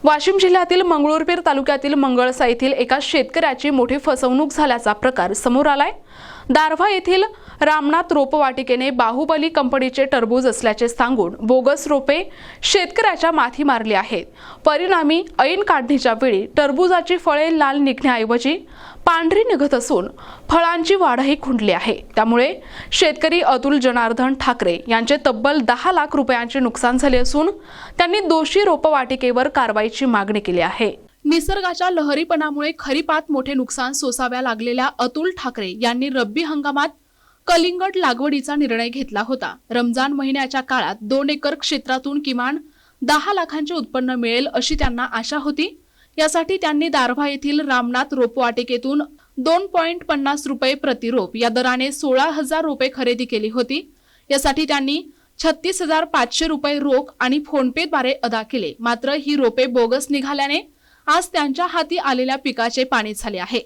वाशिम जिल्ह्यातील मंगरुळपीर तालुक्यातील मंगळसा येथील एका शेतकऱ्याची मोठी फसवणूक झाल्याचा प्रकार समोर आलाय। दारव्हा येथील रामनाथ रोपवाटिकेने बाहुबली कंपनीचे टरबूज असल्याचे सांगून बोगस रोपे शेतकऱ्याच्या माथी मारली आहेत। परिणामी ऐन काढणीच्या वेळी टरबूजाची फळे लाल निघण्याऐवजी पांढरी निघत असून फळांची वाढही खुंटली आहे। त्यामुळे शेतकरी अतुल जनार्दन ठाकरे यांचे तब्बल 10 लाख रुपयांचे नुकसान झाले असून त्यांनी दोषी रोपवाटिकेवर कारवाईची मागणी केली आहे। निसर्गाच्या लहरीपणामुळे खरीपात मोठे नुकसान सोसाव्या लागलेल्या अतुल ठाकरे यांनी रब्बी हंगामात कलिंगड लागवडीचा निर्णय घेतला होता। रमजान महिन्याच्या काळात 2 एकर क्षेत्रातून किमान 10 लाखांचे उत्पन्न मिळेल अशी त्यांना आशा होती। यासाठी त्यांनी दारव्हा येथील रामनाथ रोपवाटिकेतून 2.50 रुपये प्रति रोप या दराने 16,000 रुपये खरेदी केली होती। यासाठी त्यांनी 36,500 रुपये रोख आणि फोनपे द्वारे अदा केले। मात्र ही रोपे बोगस निघाल्याने आज त्यांच्या हाती आलेल्या पिकाचे पाणी झाले आहे।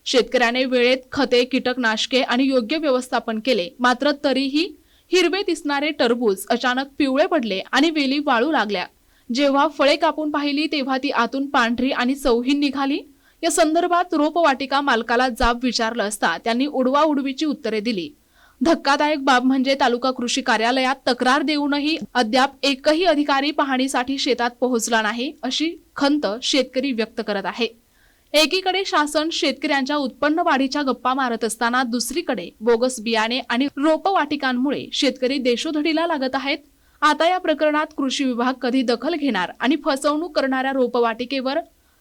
शेतकऱ्याने वेळेत खते, कीटकनाशके आणि योग्य व्यवस्थापन केले, मात्र तरीही हिरवे दिसणारे टरबूज अचानक पिवळे पडले आणि वेली वाळू लागल्या। जेव्हा फळे कापून पाहिली तेव्हा ती आतून पांढरी आणि चवहीन निघाली। या संदर्भात रोपवाटिका मालकाला जाब विचारलं असता त्यांनी उडवाउडवीची उत्तरे दिली। धक्कादायक बाब म्हणजे तालुका कृषी कार्यालयात तक्रार देऊनही अद्याप एकही अधिकारी पाहणीसाठी शेतात पोहोचला नाही, अशी खंत शेतकरी व्यक्त करत आहे। एकीकडे शासन शेतकऱ्यांच्या उत्पन्न वाढीच्या गप्पा मारत असताना दुसरीकडे बोगस बियाणे आणि रोपवाटिकांमुळे शेतकरी देशोधडीला लागत आहेत। आता या प्रकरणात कृषी विभाग कधी दखल घेणार आणि फसवणूक करणाऱ्या रोपवाटिकेवर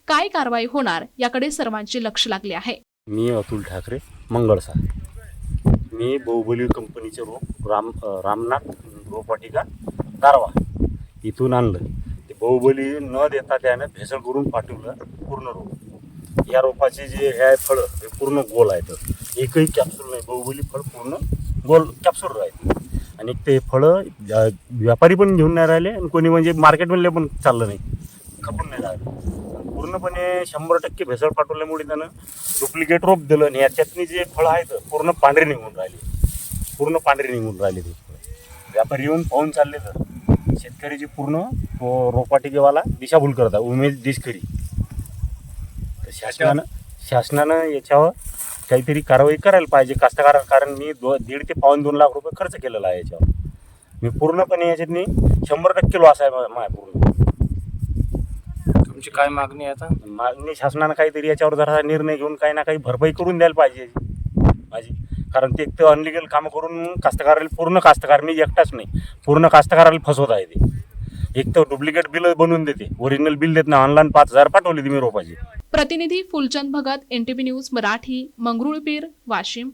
काय कारवाई होणार याकडे सर्वांचे लक्ष लागले आहे। मी अतुल ठाकरे, मंगळसा। मी बाहुबली कंपनीचे रामनाथ रोपवाटिका दारवा इथून आणलं। ते बाहुबली न देता त्याने भेसळ करून पाठवलं पूर्ण रोप। या रोपाचे जे हे फळ हे पूर्ण गोल आहेत, एकही कॅप्सूल नाही। बाहुबली फळ पूर्ण गोल कॅप्सूल राहते आणि ते फळं व्यापारी पण घेऊन नाही राहिले आणि कोणी म्हणजे मार्केटमधले पण चाललं नाही, खपून नाही राहिलं। पूर्णपणे 100% भेसळ पाठवल्यामुळे त्यानं डुप्लिकेट रोप दिलं आणि याच्यातनी जे फळं आहेत पूर्ण पांढरे निघून राहिले। ते व्यापारी येऊन पाहून चालले तर शेतकऱ्याची पूर्ण रोपवाटिकेवाला दिशाभूल करतात, उमेश दिसकरी। तर शासनानं याच्यावर काहीतरी कारवाई करायला पाहिजे कास्तकार, कारण मी 1.5 ते 2.25 लाख रुपये खर्च केलेला आहे याच्यावर। मी पूर्णपणे याच्यातनी 100% लॉस आहे माझ्या पूर्ण। तुमची काय मागणी आहे? आता मागणी शासनानं काहीतरी याच्यावर जरा निर्णय घेऊन काही ना काही भरपाई करून द्यायला पाहिजे माझी, कारण ते एक तर अनलिगल कामं करून पूर्ण कास्तकार, मी एकटाच नाही, पूर्ण कास्तकाराला फसवत आहे ते। एक तर डुप्लिकेट बिल बनवून देते, ओरिजिनल बिल देत नाही। ऑनलाईन 5,000 पाठवली मी रोपाची। प्रतिनिधी फुलचंद भगत, NTV न्यूज मराठी, मंगरुळपीर, वाशिम।